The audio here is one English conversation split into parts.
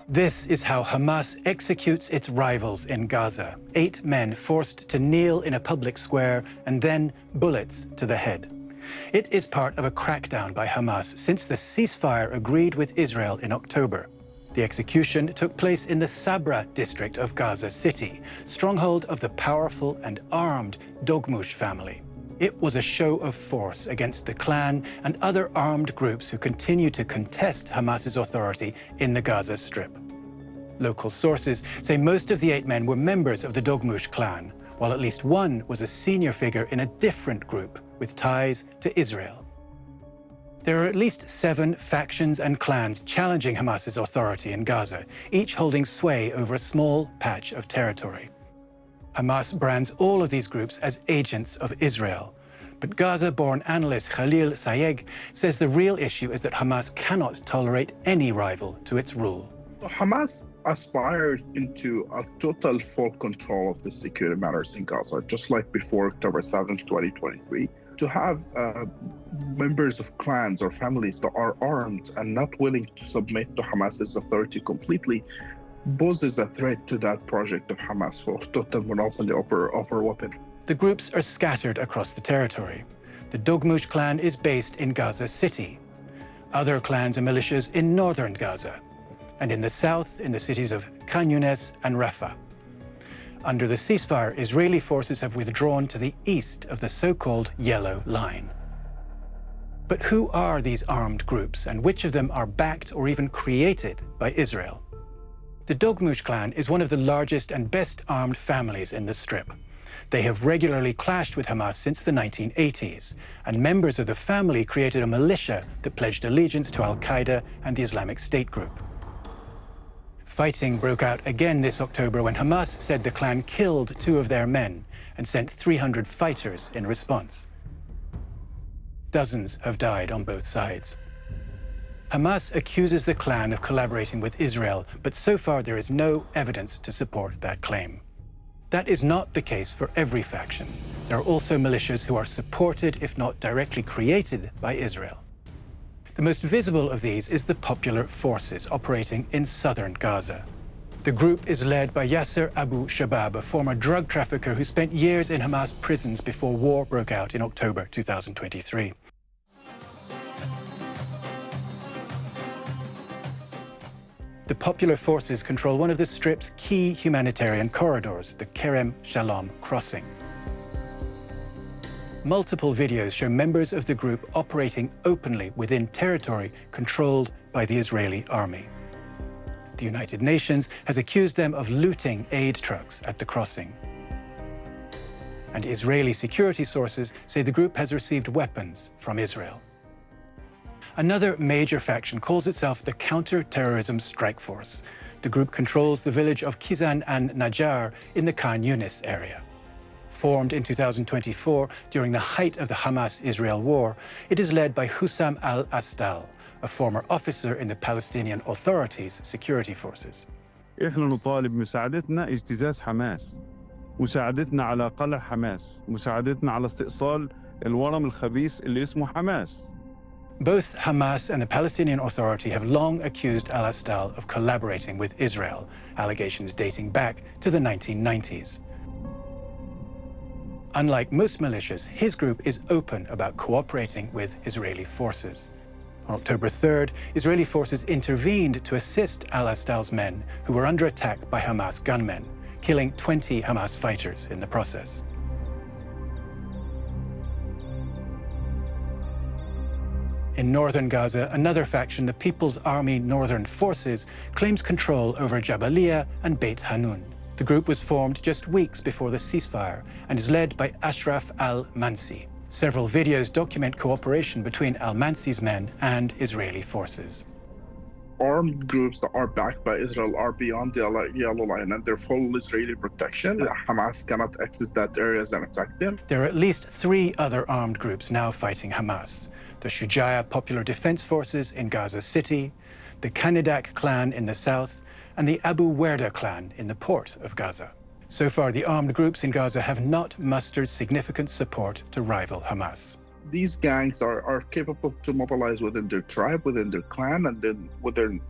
This is how Hamas executes its rivals in Gaza. 8 men forced to kneel in a public square and then bullets to the head. It is part of a crackdown by Hamas since the ceasefire agreed with Israel in October. The execution took place in the Sabra district of Gaza City, stronghold of the powerful and armed Dogmush family. It was a show of force against the clan and other armed groups who continue to contest Hamas's authority in the Gaza Strip. Local sources say most of the 8 men were members of the Dogmush clan, while at least one was a senior figure in a different group with ties to Israel. There are at least 7 factions and clans challenging Hamas's authority in Gaza, each holding sway over a small patch of territory. Hamas brands all of these groups as agents of Israel. But Gaza-born analyst Khalil Sayegh says the real issue is that Hamas cannot tolerate any rival to its rule. Hamas aspired into a total full control of the security matters in Gaza, just like before October 7th, 2023. To have members of clans or families that are armed and not willing to submit to Hamas's authority completely poses a threat to that project of Hamas for total monopoly over weapons. The groups are scattered across the territory. The Dogmush clan is based in Gaza City. Other clans and militias in northern Gaza, and in the south in the cities of Khan Younis and Rafah. Under the ceasefire, Israeli forces have withdrawn to the east of the so-called Yellow Line. But who are these armed groups, and which of them are backed or even created by Israel? The Dogmush clan is one of the largest and best armed families in the Strip. They have regularly clashed with Hamas since the 1980s, and members of the family created a militia that pledged allegiance to al-Qaeda and the Islamic State group. Fighting broke out again this October when Hamas said the clan killed 2 of their men and sent 300 fighters in response. Dozens have died on both sides. Hamas accuses the clan of collaborating with Israel, but so far there is no evidence to support that claim. That is not the case for every faction. There are also militias who are supported, if not directly created, by Israel. The most visible of these is the Popular Forces operating in southern Gaza. The group is led by Yasser Abu Shabab, a former drug trafficker who spent years in Hamas prisons before war broke out in October 2023. The Popular Forces control one of the Strip's key humanitarian corridors, the Kerem Shalom crossing. Multiple videos show members of the group operating openly within territory controlled by the Israeli army. The United Nations has accused them of looting aid trucks at the crossing. And Israeli security sources say the group has received weapons from Israel. Another major faction calls itself the Counter-Terrorism Strike Force. The group controls the village of Kizan and Najjar in the Khan Younis area. Formed in 2024 during the height of the Hamas-Israel war, it is led by Hussam al-Astal, a former officer in the Palestinian Authority's security forces. إحنا نطالب مساعدتنا اجتزاز حماس، مساعدتنا على قلع حماس، مساعدتنا على استئصال الورم الخبيث اللي اسمه حماس. Both Hamas and the Palestinian Authority have long accused al-Astal of collaborating with Israel, allegations dating back to the 1990s. Unlike most militias, his group is open about cooperating with Israeli forces. On October 3rd, Israeli forces intervened to assist al-Astal's men who were under attack by Hamas gunmen, killing 20 Hamas fighters in the process. In northern Gaza, another faction, the People's Army Northern Forces, claims control over Jabalia and Beit Hanun. The group was formed just weeks before the ceasefire and is led by Ashraf al-Mansi. Several videos document cooperation between al-Mansi's men and Israeli forces. Armed groups that are backed by Israel are beyond the Yellow Line and they're full Israeli protection. Hamas cannot access that areas and attack them. There are at least 3 other armed groups now fighting Hamas: the Shujaa Popular Defense Forces in Gaza City, the Kanidak clan in the south, and the Abu Werda clan in the port of Gaza. So far, the armed groups in Gaza have not mustered significant support to rival Hamas. these gangs are capable to mobilize within their tribe, within their clan, and then within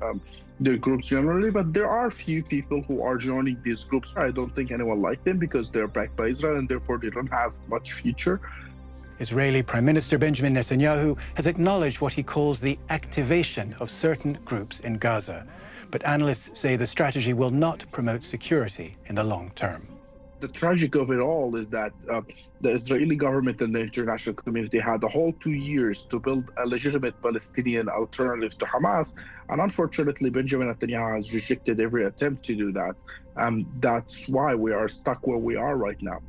their groups generally. But there are few people who are joining these groups. I don't think anyone likes them because they're backed by Israel and therefore they don't have much future. Israeli Prime Minister Benjamin Netanyahu has acknowledged what he calls the activation of certain groups in Gaza. But analysts say the strategy will not promote security in the long term. The tragic of it all is that the Israeli government and the international community had the whole 2 years to build a legitimate Palestinian alternative to Hamas. And unfortunately, Benjamin Netanyahu has rejected every attempt to do that. That's why we are stuck where we are right now.